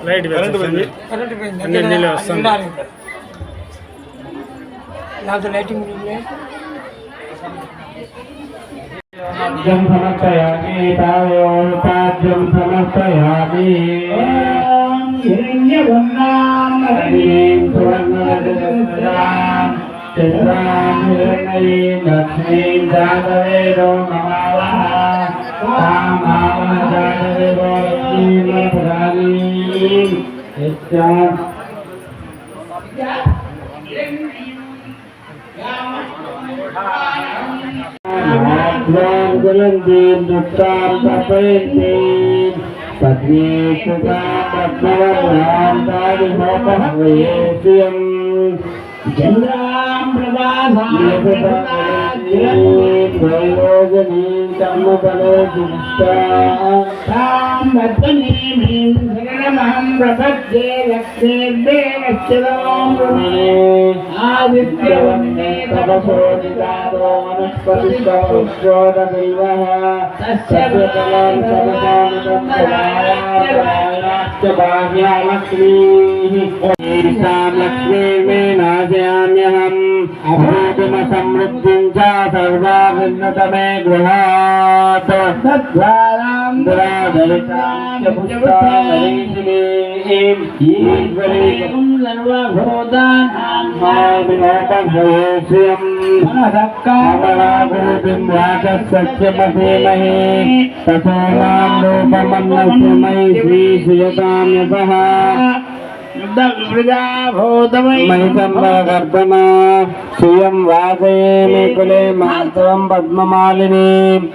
Light current నీళ్ళు వస్తుంది lighting సమర్పయామి తాయోపాద్యం సమర్పయామి హిరణ్యవర్ణాం హరిం సువర్ణరజతాం చంద్రాం హిరణ్యీం లక్ష్మీం జాతవేదో నమావః తామావః జాతవేదో లక్ష్మీం ప్రధానీం యస్యాం Gulandim Duttam Tapayim Padmi Sukam Padmavarnam Tadi Mopahvayesiyam Chandram Prabhasam Prayojanim Tammapale Dutta Tam Bhattanim Saranamaham Prabhadye Lakshebe Lakshadam Adityavanne Tapasoditado Vanaspatisamushoda Devaha Sasyakalam Samadhanam Bahya Lakshmi Isam Lakshmi Menajayamyaham Abhudima Samriddhim Cha Sarva Vinnatame Gruhat Sattvaram Dradaritam Chapushtam Harishimim Ishvarim Sarva Bhodanam Bhinotam Hayesiyam Manasakkamalabhutim Vakas Satyamasimahi Tasonam Rupamannasmai Sri Suyatam Yasaha Mahitambagardana Suyam Vasayemi Kule Mahasavam Padmamaliനി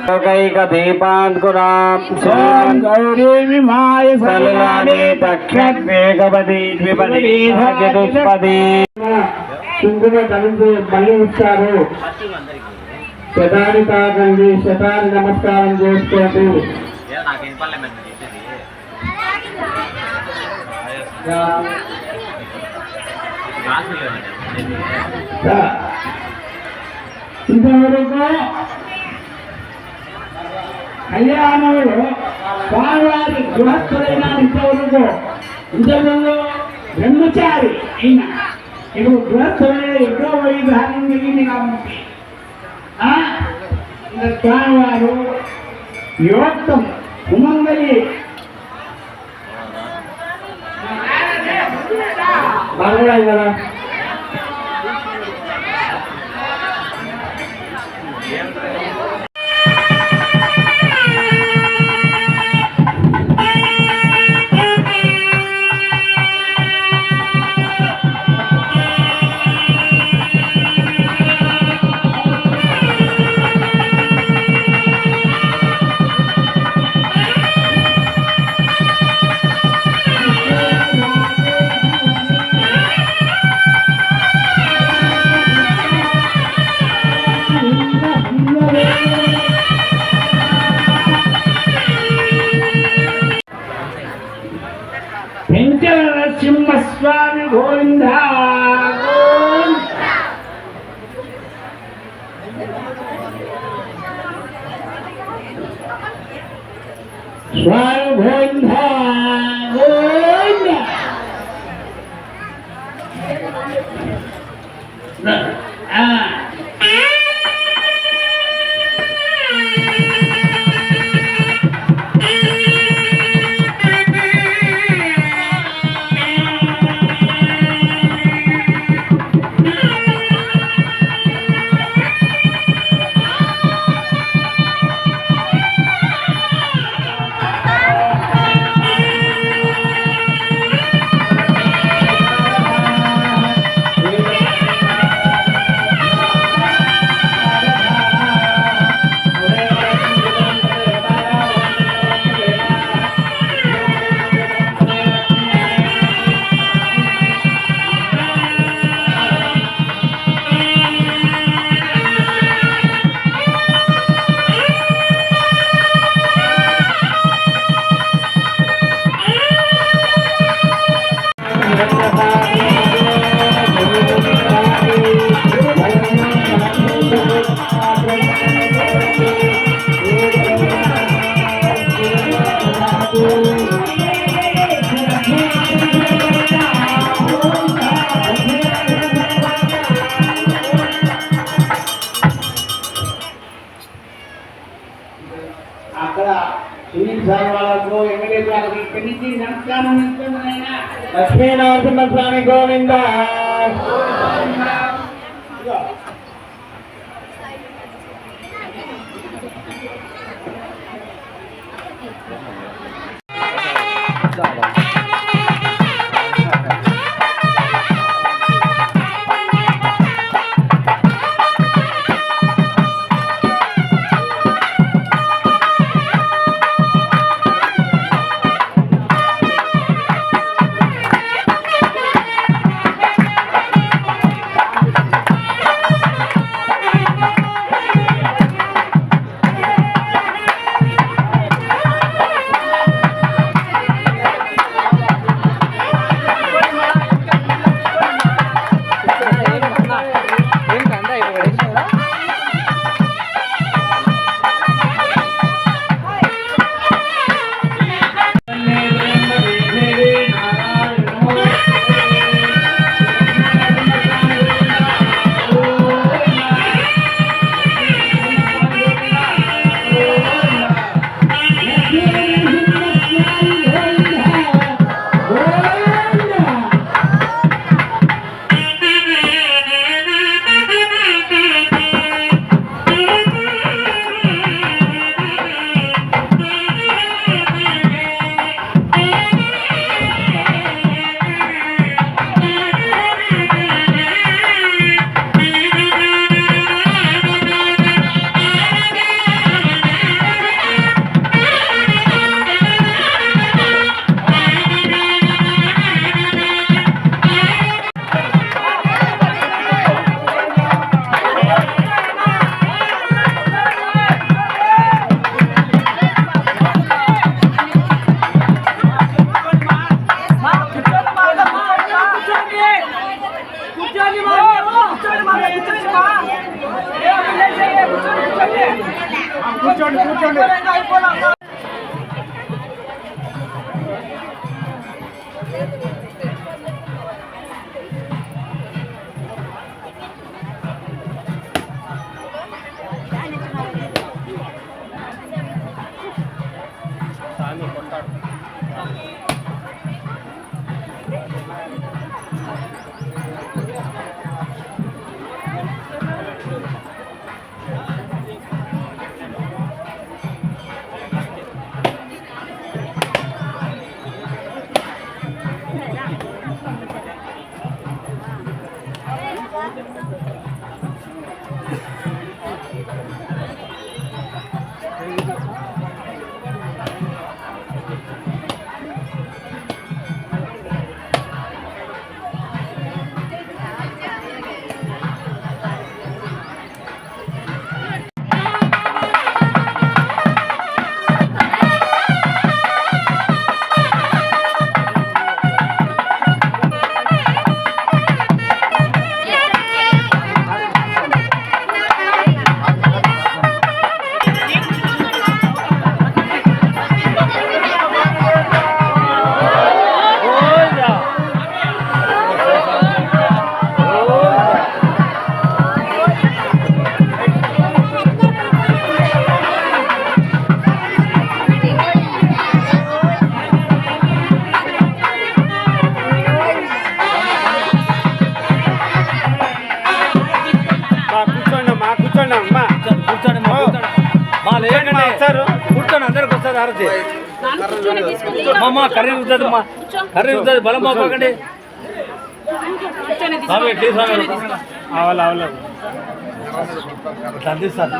Kaika Deepan Kurap Sam Gauri Vimaya Salani Takshat Vegavadi Dvipadi Jaduspadi Sungguh Tanundu Bali Ucharu Shetari Tagandi Shetari Namaskaram Jeskotu ఇంతవరకు కళ్యాణంలో స్వామివారి గృహస్థులైన ఇంతవరకు బ్రహ్మచారి అయిన ఇప్పుడు గృహస్థులైన ఎన్నో వైధానం జరిగింది కాబట్టి స్వామివారు యోక్తం సుమంగళి బాగా కదా Narasimhaswami Govinda Swami Govinda Govinda ఇక్కడి నుంచి నమస్కారం లక్ష్మీ నరసింహ స్వామి గోవింద. కూర్చొని అందరికి వస్తుంది హారతి కర్రీ ఉంటుంది మా కర్రీ ఉంటుంది బలం మాకండి అందిస్తాను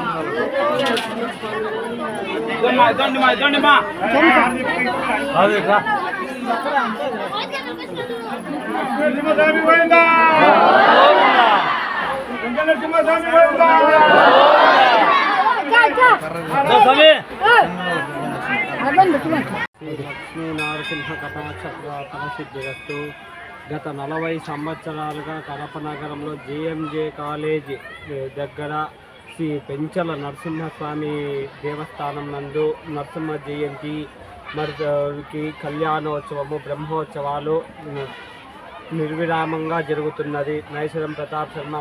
లక్ష్మీ నరసింహ కథాచక్ర సిద్ధిరస్తు. గత 40 సంవత్సరాలుగా కడప నగరంలో జేఎంజే కాలేజ్ దగ్గర శ్రీ పెంచల నరసింహస్వామి దేవస్థానం నందు నరసింహ జయంతి మరికి కళ్యాణోత్సవము బ్రహ్మోత్సవాలు నిర్విరామంగా జరుగుతున్నది. నైసరం ప్రతాప్ శర్మ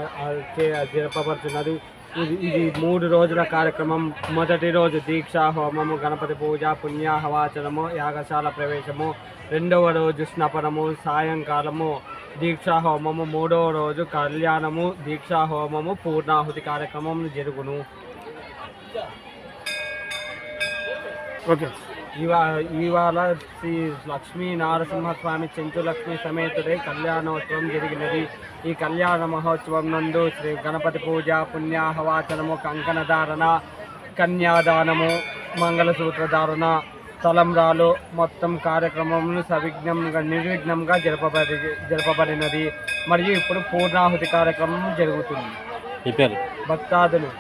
జరపబడుతున్నది. ఇది 3 రోజుల కార్యక్రమం. మొదటి రోజు దీక్షా హోమము, గణపతి పూజ, పుణ్యాహవాచనము, యాగశాల ప్రవేశము. రెండవ రోజు స్నపనము, సాయంకాలము దీక్షా హోమము. మూడవ రోజు కళ్యాణము, దీక్షా హోమము, పూర్ణాహుతి కార్యక్రమం జరుగును. ఓకే. ఇవాళ శ్రీ లక్ష్మీ నరసింహస్వామి చెంచులక్ష్మి సమేతుడై కళ్యాణోత్సవం జరిగినది. ఈ కళ్యాణ మహోత్సవం నందు శ్రీ గణపతి పూజ, పుణ్యాహవాచనము, కంకణధారణ, కన్యాదానము, మంగళసూత్రధారణ, తలంబ్రాలు మొత్తం కార్యక్రమమును నిర్విఘ్నంగా జరపబడినది. మరియు ఇప్పుడు పూర్ణాహుతి కార్యక్రమం జరుగుతుంది. భక్తాదులు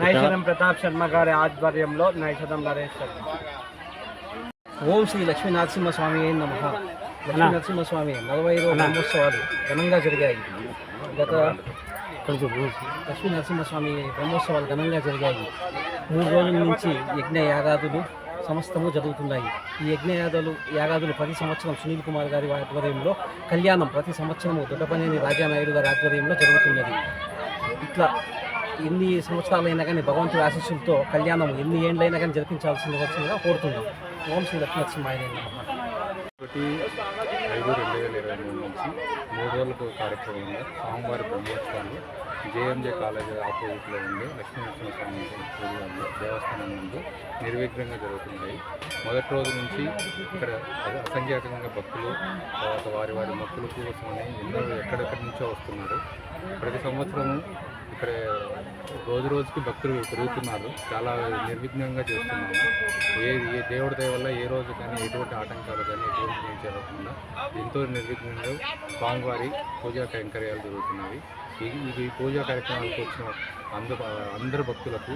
నైషధం ప్రతాప్ శర్మ గారి ఆధ్వర్యంలో నైషధం నరేష్ శర్మ. ఓం శ్రీ లక్ష్మీ నరసింహస్వామి నమః. లక్ష్మీ నరసింహస్వామి 40 బ్రహ్మోత్సవాలు ఘనంగా జరిగాయి. లక్ష్మీ నరసింహస్వామి బ్రహ్మోత్సవాలు ఘనంగా జరిగాయి. 3 రోజుల నుంచి యజ్ఞ యాగాదులు సమస్తము జరుగుతున్నాయి. ఈ యాగాదులు ప్రతి సంవత్సరం సునీల్ కుమార్ గారి ఆధ్వర్యంలో, కళ్యాణం ప్రతి సంవత్సరము దొడ్డపనేని రాజానాయుడు గారి ఆధ్వర్యంలో జరుగుతున్నది. ఇట్లా ఎన్ని సంవత్సరాలైనా కానీ భగవంతుడి ఆశీస్సులతో కళ్యాణం ఎన్ని ఏళ్ళైనా కానీ జరిపించాల్సిందిగా కోరుతున్నాం. ఓం శ్రీ లక్ష్మీ నరసింహాయ నమః. 1/5/2023 నుంచి 3 రోజులకు కార్యక్రమంగా స్వామివారి బ్రహ్మోత్సవాలు జేఎంజే కాలేజ్ ఆపోజిట్లో ఉండే లక్ష్మీనరసింహస్వామి దేవస్థానం నుండి నిర్విఘ్నంగా జరుగుతున్నాయి. మొదటి రోజు నుంచి ఇక్కడ అసంఖ్యాకంగా భక్తులు, తర్వాత వారి మొక్కుల కోసమని ఎన్నో ఎక్కడెక్కడి నుంచో వస్తున్నారు. ప్రతి సంవత్సరము ఇక్కడ రోజుకి భక్తులు పెరుగుతున్నారు. చాలా నిర్విఘ్నంగా చేస్తున్నాము. ఏ దేవుడి దయ వల్ల ఏ రోజు కానీ ఎటువంటి ఆటంకాలు కానీ ఎటువంటి ఏం జరగకుండా ఎంతో నిర్విఘ్నంగా స్వామివారి పూజా కైంకర్యాలు జరుగుతున్నాయి. ఈ పూజా కార్యక్రమాలకు వచ్చిన అందరు భక్తులకు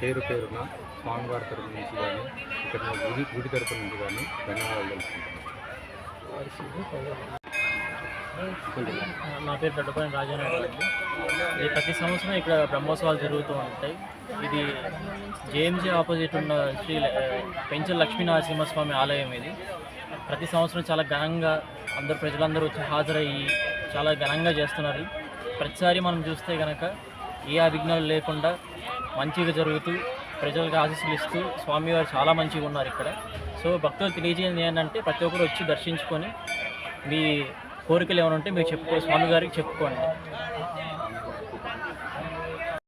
పేరున స్వామివారి తరపు నుంచి కానీ ఇక్కడ గుడి తరపు నుంచి కానీ ధన్యవాదాలు తెలుసుకుంటున్నాం. నా పేరు దొడ్డపల్లి రాజానాయుడు అండి. ఇది ప్రతి సంవత్సరం ఇక్కడ బ్రహ్మోత్సవాలు జరుగుతూ ఉంటాయి. ఇది జేఎంజే ఆపోజిట్ ఉన్న శ్రీ పెంచల లక్ష్మీనరసింహస్వామి ఆలయం. ఇది ప్రతి సంవత్సరం చాలా ఘనంగా ప్రజలందరూ వచ్చి హాజరయ్యి చాలా ఘనంగా చేస్తున్నారు. ప్రతిసారి మనం చూస్తే కనుక ఏ అవిఘ్నాలు లేకుండా మంచిగా జరుగుతూ ప్రజలకు ఆశీస్సులు ఇస్తూ స్వామివారు చాలా మంచిగా ఉన్నారు ఇక్కడ. సో భక్తులు తెలియజేయండి ఏంటంటే ప్రతి ఒక్కరు వచ్చి దర్శించుకొని మీ కోరికలు ఏమైనా ఉంటే మీరు స్వామి గారికి చెప్పుకోండి.